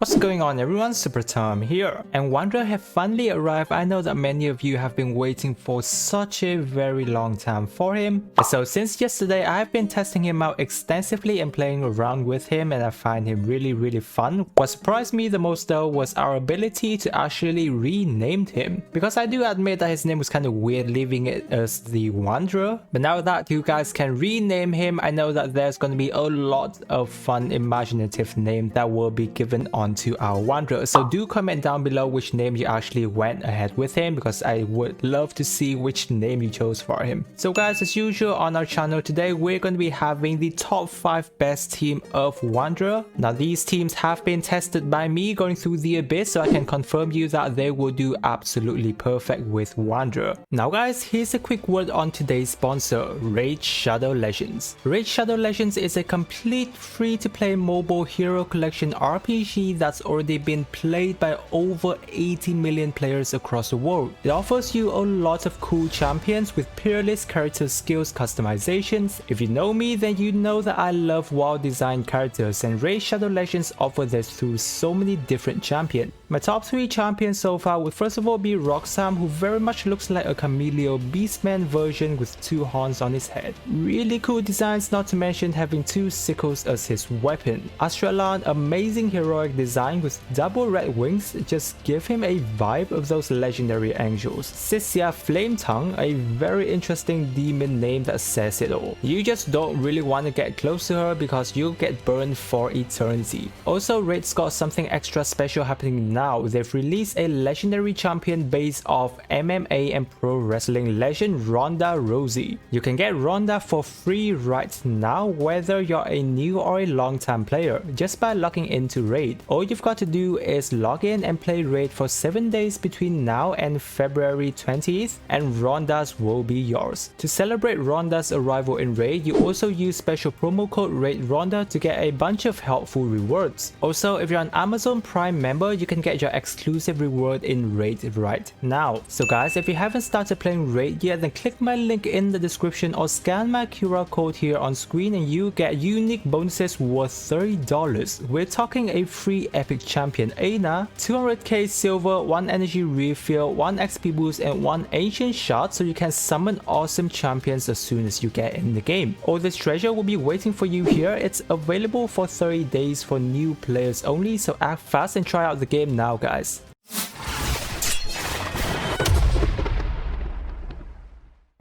What's going on everyone, SuperaTom here, and Wanderer have finally arrived. I know that many of you have been waiting for such a very long time for him. So since yesterday, I've been testing him out extensively and playing around with him, and I find him really fun. What surprised me the most though was our ability to actually rename him, because I do admit that his name was kind of weird leaving it as the Wanderer, but now that you guys can rename him, I know that there's going to be a lot of fun imaginative names that will be given on to our Wanderer. So do comment down below which name you actually went ahead with him, because I would love to see which name you chose for him. So guys, as usual on our channel today, we're going to be having the top 5 best team of Wanderer. Now these teams have been tested by me going through the abyss, so I can confirm you that they will do absolutely perfect with Wanderer. Now guys, here's a quick word on today's sponsor, Raid Shadow Legends. Raid Shadow Legends is a complete free-to-play mobile hero collection RPG that's already been played by over 80 million players across the world. It offers you a lot of cool champions with peerless character skills customizations. If you know me, then you know that I love well-designed characters, and Raid Shadow Legends offer this through so many different champions. My top 3 champions so far would first of all be Roxam, who very much looks like a Chameleon Beastman version with 2 horns on his head. Really cool designs, not to mention having 2 sickles as his weapon. Astralan, amazing heroic design with double red wings, just give him a vibe of those legendary angels. Sisia Flametongue, a very interesting demon name that says it all. You just don't really want to get close to her because you'll get burned for eternity. Also, Raid's got something extra special happening now. They've released a legendary champion based off MMA and pro wrestling legend Ronda Rousey. You can get Ronda for free right now, whether you're a new or a long-time player, just by logging into Raid. All you've got to do is log in and play Raid for 7 days between now and February 20th, and Ronda's will be yours. To celebrate Ronda's arrival in Raid, you also use special promo code RAIDRONDA to get a bunch of helpful rewards. Also, if you're an Amazon Prime member, you can get your exclusive reward in Raid right now. So guys, if you haven't started playing Raid yet, then click my link in the description or scan my QR code here on screen and you get unique bonuses worth $30. We're talking a free epic champion Aina, 200k silver, 1 energy refill, 1 XP boost and 1 ancient shot, so you can summon awesome champions as soon as you get in the game. All this treasure will be waiting for you here. It's available for 30 days for new players only, so act fast and try out the game now guys.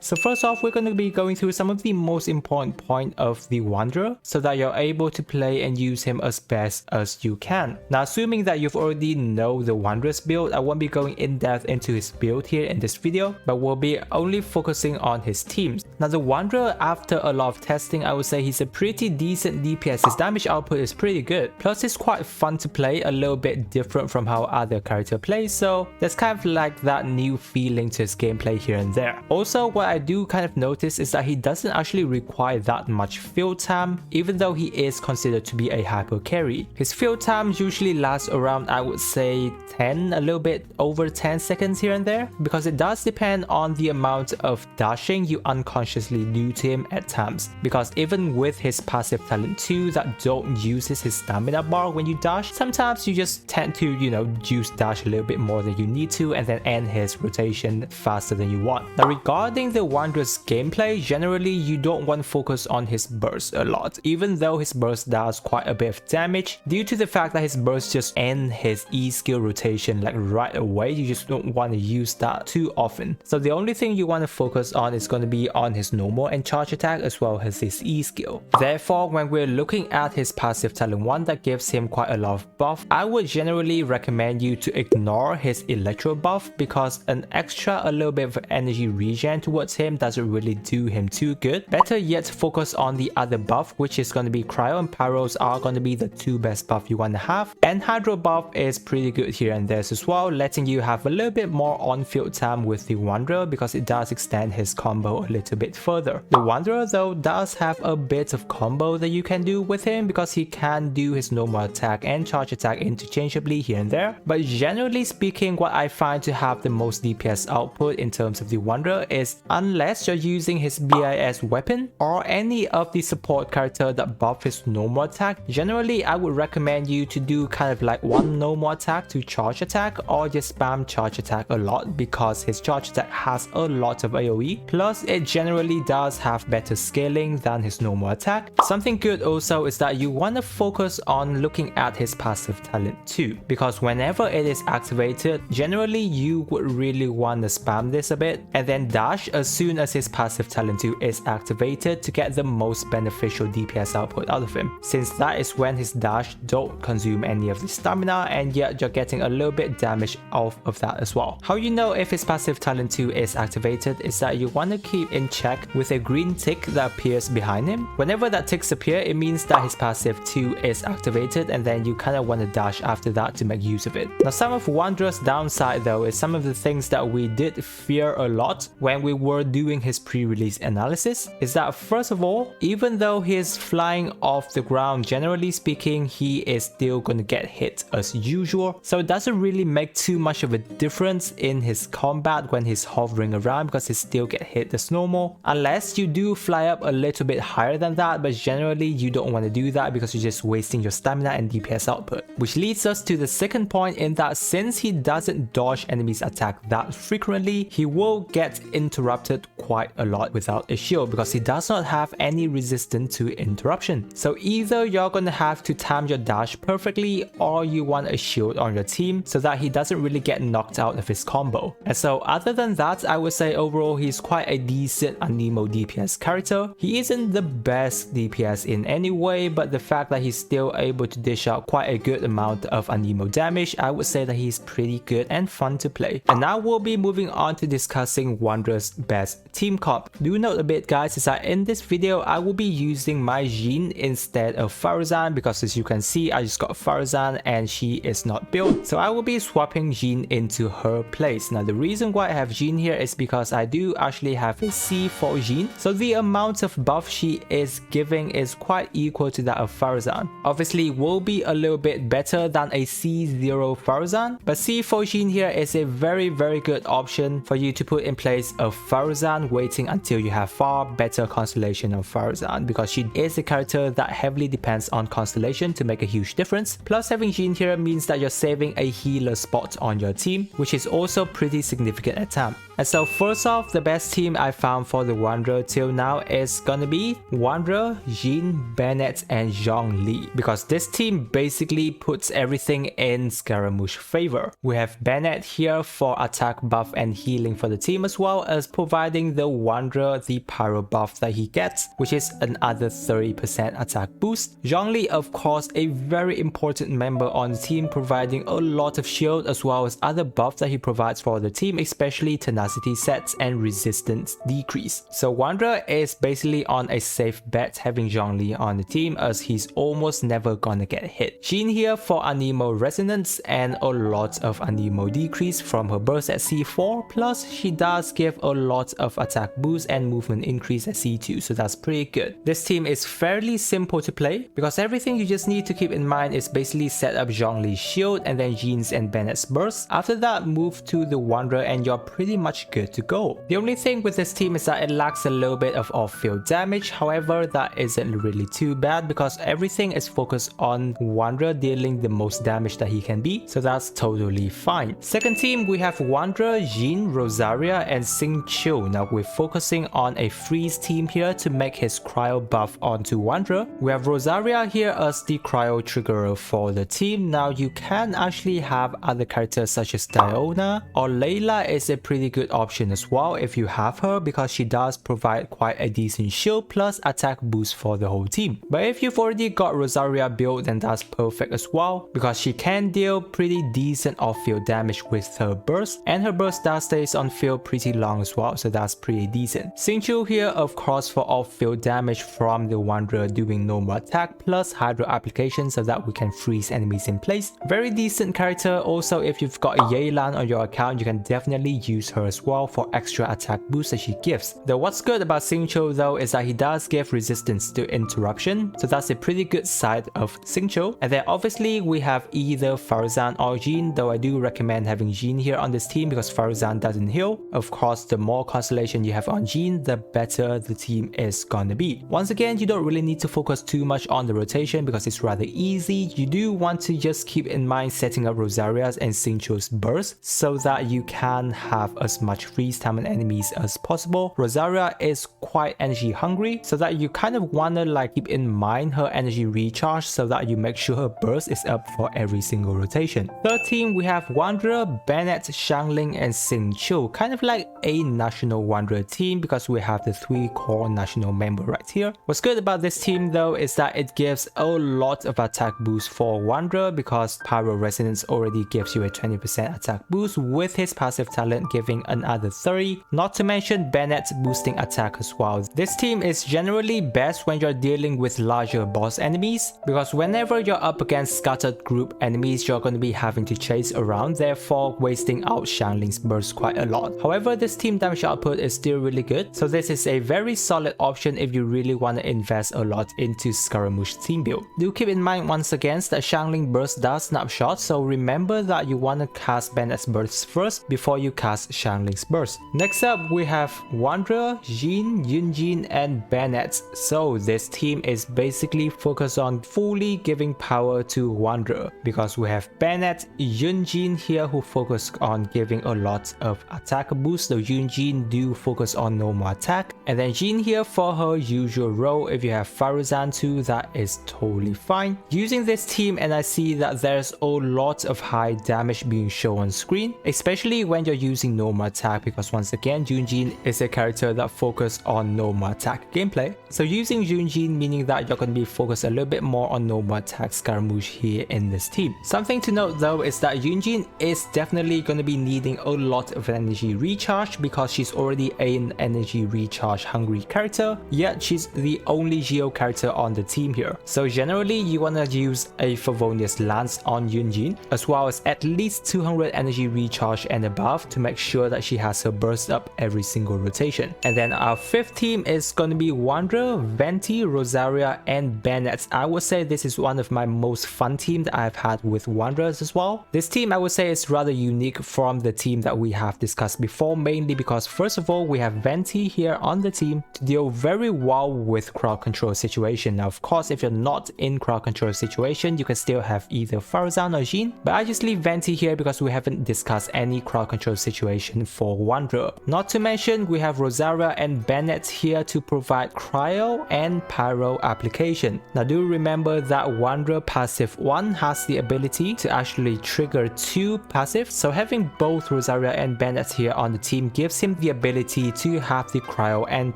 So first off, we're going to be going through some of the most important points of the Wanderer so that you're able to play and use him as best as you can. Now assuming that you've already know the Wanderer's build, I won't be going in depth into his build here in this video, but we'll be only focusing on his teams. Now the Wanderer, after a lot of testing, I would say he's a pretty decent DPS. His damage output is pretty good. Plus it's quite fun to play, a little bit different from how other character plays, so there's kind of like that new feeling to his gameplay here and there. Also, what I do kind of notice is that he doesn't actually require that much field time, even though he is considered to be a hyper carry. His field times usually last around, I would say 10, a little bit over 10 seconds here and there, because it does depend on the amount of dashing you unconsciously do to him at times. Because even with his passive talent 2 that don't uses his stamina bar when you dash, sometimes you just tend to, juice dash a little bit more than you need to and then end his rotation faster than you want. Now regarding the Wanderer's gameplay, generally you don't want to focus on his burst a lot, even though his burst does quite a bit of damage due to the fact that his burst just end his E skill rotation like right away. You just don't want to use that too often. So the only thing you want to focus on is going to be on his normal and charge attack as well as his E skill. Therefore, when we're looking at his passive talent 1 that gives him quite a lot of buff, I would generally recommend you to ignore his electro buff, because an extra a little bit of energy regen towards him doesn't really do him too good. Better yet, focus on the other buff, which is going to be Cryo and Pyros are going to be the 2 best buff you want to have, and Hydro buff is pretty good here and there as well, letting you have a little bit more on-field time with the Wanderer because it does extend his combo a little bit further. The Wanderer though does have a bit of combo that you can do with him, because he can do his normal attack and charge attack interchangeably here and there, but generally speaking, what I find to have the most DPS output in terms of the Wanderer is unless you're using his BIS weapon or any of the support character that buff his normal attack, generally I would recommend you to do kind of like one normal attack to charge attack, or just spam charge attack a lot because his charge attack has a lot of AoE, plus it generally does have better scaling than his normal attack. Something good also is that you want to focus on looking at his passive talent too, because whenever it is activated, generally you would really want to spam this a bit and then dash as soon as his passive talent 2 is activated to get the most beneficial DPS output out of him, since that is when his dash don't consume any of the stamina and yet you're getting a little bit damage off of that as well. How you know if his passive talent 2 is activated is that you want to keep in check with a green tick that appears behind him. Whenever that ticks appear, it means that his passive 2 is activated, and then you kind of want to dash after that to make use of it. Now, some of Wanderer's downside though is some of the things that we did fear a lot when we were doing his pre-release analysis is that, first of all, even though he is flying off the ground, generally speaking, he is still going to get hit as usual, so it doesn't really make too much of a difference in his combat when he's hovering around because he still get hit as normal, unless you do fly up a little bit higher than that, but generally you don't want to do that because you're just wasting your stamina and DPS output. Which leads us to the second point, in that since he doesn't dodge enemies' attack that frequently, he will get interrupted quite a lot without a shield because he does not have any resistance to interruption. So either you're gonna have to time your dash perfectly, or you want a shield on your team so that he doesn't really get knocked out of his combo. And so other than that, I would say overall he's quite a decent Anemo DPS character. He isn't the best DPS in any way, but the fact that he's still able to dish out quite a good amount of Anemo damage, I would say that he's pretty good and fun to play. And now we'll be moving on to discussing Wanderer's best team comp. Do note a bit guys is that in this video I will be using my Jean instead of Farazan, because as you can see I just got Farazan and she is not built, so I will be swapping Jean into her place. Now the reason why I have Jean here is because I do actually have a C for Jean, so the amount of buff she is giving is quite equal to that of Farazan. Obviously will be a little bit better than a C0 Farazan, but C4 Jean here is a very good option for you to put in place of Farazan, waiting until you have far better constellation of Farazan, because she is a character that heavily depends on constellation to make a huge difference. Plus having Jean here means that you're saving a healer spot on your team, which is also pretty significant at times. And so first off, the best team I found for the Wanderer till now is gonna be Wanderer, Jean, Bennett and Zhongli, because this team basically puts everything in Scaramouche favor. We have Bennett here for attack buff and healing for the team, as well as providing the Wanderer the pyro buff that he gets, which is another 30% attack boost. Zhongli, of course, a very important member on the team, providing a lot of shield as well as other buffs that he provides for the team, especially tenacity sets and resistance decrease. So Wanderer is basically on a safe bet having Zhongli on the team, as he's almost never gonna get hit. Jean here for Anemo resonance and a lot of Anemo decrease from her burst at C4, plus she does give a lot of attack boost and movement increase at C2, so that's pretty good. This team is fairly simple to play because everything you just need to keep in mind is basically set up Zhongli's shield and then Jean's and Bennett's burst. After that, move to the Wanderer and you're pretty much good to go. The only thing with this team is that it lacks a little bit of off-field damage, however that isn't really too bad because everything is focused on Wanderer dealing the most damage that he can be, so that's totally fine. Second team, we have Wanderer, Jean, Rosaria and Xingqiu. Now we're focusing on a freeze team here to make his cryo buff onto Wanderer. We have Rosaria here as the cryo triggerer for the team. Now you can actually have other characters such as Diona or Layla is a pretty good option as well if you have her, because she does provide quite a decent shield plus attack boost for the whole team. But if you've already got Rosaria built, then that's perfect as well, because she can deal pretty decent off-field damage with her burst, and her burst does stays on field pretty long as well, so that's pretty decent. Xingqiu here of course for off-field damage from the Wanderer doing normal attack plus hydro application so that we can freeze enemies in place. Very decent character. Also if you've got a Yelan on your account, you can definitely use her as well for extra attack boost that she gives. Though what's good about Xingqiu though is that he does give resistance to interruption, so that's a pretty good side of Xingqiu. And then obviously we have either Farazan or Jean, though I do recommend having Jean here on this team because Farazan doesn't heal. Of course, the more constellation you have on Jean, the better the team is gonna be. Once again, you don't really need to focus too much on the rotation because it's rather easy. You do want to just keep in mind setting up Rosaria's and Xingqiu's burst so that you can have as much freeze time on enemies as possible. Rosaria is quite energy hungry, so that you kind of wanna like keep in mind her energy recharge so that you make sure her burst is up for every single rotation. Third team, we have Wanderer, Bennett, Xiangling, and Xingqiu, kind of like a national Wanderer team because we have the 3 core national member right here. What's good about this team though is that it gives a lot of attack boost for Wanderer because Pyro Resonance already gives you a 20% attack boost with his passive talent giving another 30, not to mention Bennett boosting attack as well. This team is generally best when you're dealing with larger boss enemies because whenever you're up against scattered group enemies, you're going to be having to chase around, therefore wasting out Xiangling's burst quite a lot. However, this team damage output is still really good, so this is a very solid option if you really want to invest a lot into Scaramouche team build. Do keep in mind once again that Xiangling burst does snapshot, so remember that you want to cast Bennett's burst first before you cast Xiangling's burst. Next up, we have Wanderer, Jean, Yunjin, and Bennett. So this team is basically focused on fully giving power to Wanderer because we have Bennett, Yunjin here who focus on giving a lot of attack boost, though Yunjin do focus on normal attack, and then Jean here for her usual role. If you have Faruzan too, that is totally fine. Using this team, and I see that there's a lot of high damage being shown on screen, especially when you're using normal attack because once again Yunjin is a character that focuses on normal attack gameplay. So using Yunjin meaning that you're going to be focused a little bit more on normal attack Scaramouche here in this team. Something to note though is that Yunjin is definitely going to be needing a lot of energy recharge because she's already an energy recharge hungry character, yet she's the only Geo character on the team here. So generally you want to use a Favonius Lance on Yunjin as well as at least 200 energy recharge and above to make sure that she has her burst up every single rotation. And then our fifth team is going to be Wanderer, Venti, Rosaria, and Bennett. I would say this is one of my most fun teams that I've had with Wanderers as well. This team I would say is rather unique from the team that we have discussed before, mainly because first of all we have Venti here on the team to deal very well with crowd control situation. Now of course if you're not in crowd control situation you can still have either Faruzan or Jean, but I just leave Venti here because we haven't discussed any crowd control situation for Wanderer. Not to mention we have Rosaria and Bennett here to provide cryo and pyro application. Now do remember that Wanderer passive 1 has the ability to actually trigger 2 passives, so having both Rosaria and Bennett here on the team gives him the ability to have the cryo and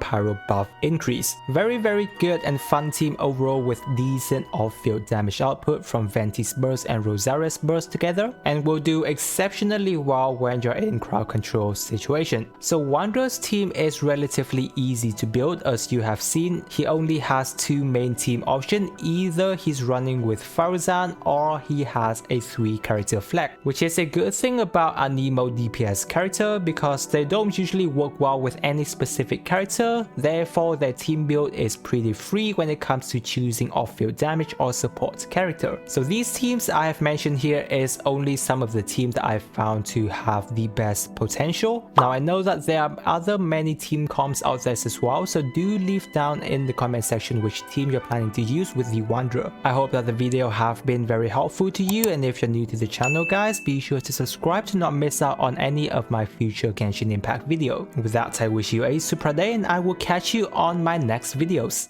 pyro buff increase. Very good and fun team overall with decent off-field damage output from Venti's burst and Rosaria's burst together, and will do exceptionally well when you're in crowd control situation. So Wanderer's team is relatively easy to build. As you have seen, he only has 2 main team options, either he's running with Faruzan or he has a 3 character flag, which is a good thing about Anemo DPS character because they don't usually work well with any specific character, therefore their team build is pretty free when it comes to choosing off-field damage or support character. So these teams I have mentioned here is only some of the teams that I've found to have the best potential. Now I know that there are many team comps out there as well, so do leave down in the comment section which team you're planning to use with the Wanderer. I hope that the video have been very helpful to you, and if you're new to the channel guys, be sure to subscribe to not miss out on any of my future Genshin Impact video. With that, I wish you a super day and I will catch you on my next videos.